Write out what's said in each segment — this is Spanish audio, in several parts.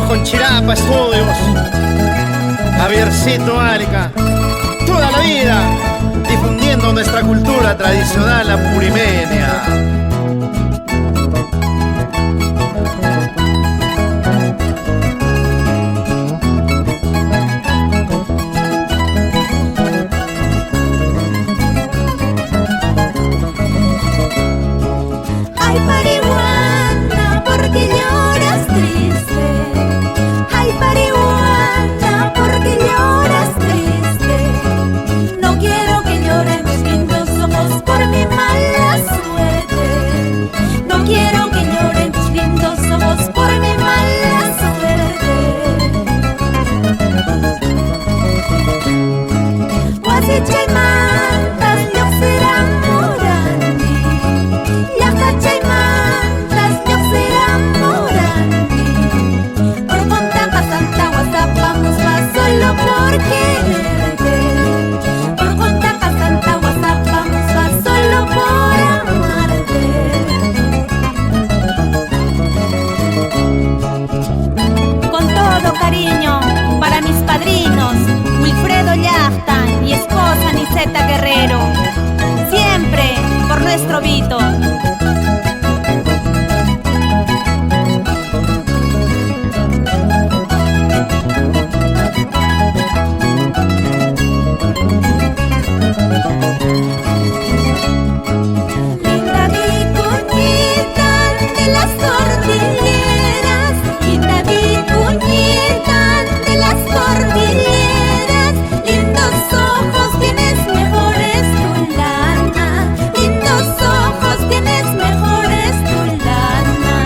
con Chirapa Estudios, Javiercito Arica, toda la vida difundiendo nuestra cultura tradicional apurimenia. Ay, parihuana, porque lloras triste. Ay, parihuana, porque lloras triste. No quiero que lloren mis lindos ojos por mi mala suerte. No quiero que lloren tus lindos ojos por mi mala suerte. Guasichaymantas lloxeramorani, llaqachaymantas lloxeramorani. Por Contaca Santa WhatsApp vamos más solo por quererte. Por Contaca Santa WhatsApp vamos más solo por amarte. Con todo cariño para mis padrinos Wilfredo Llachtan y esposa Niseta Guerrero, siempre por nuestro Vito. Linda vicuñita de las cordilleras, linda vicuñita de las cordilleras, lindos ojos tienes mejores tu lana, lindos ojos tienes mejores tu lana.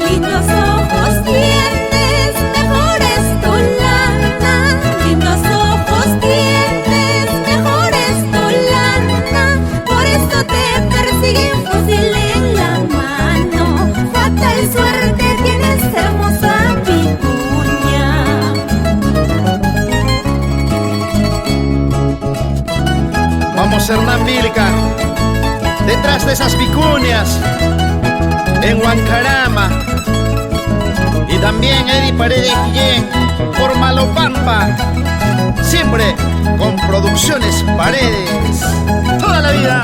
Lindos ojos tienes mejores tu lana, lindos ojos tienes mejores tu lana. Por eso te persigue un fusil en la mano. Fatal suerte tienes, hermosa vicuña. Vamos, Hernán Vilca, detrás de esas vicuñas, en Huancarama. Y también Eddie Paredes Guillén, por Malopampa. Siempre con Producciones Paredes. Toda la vida.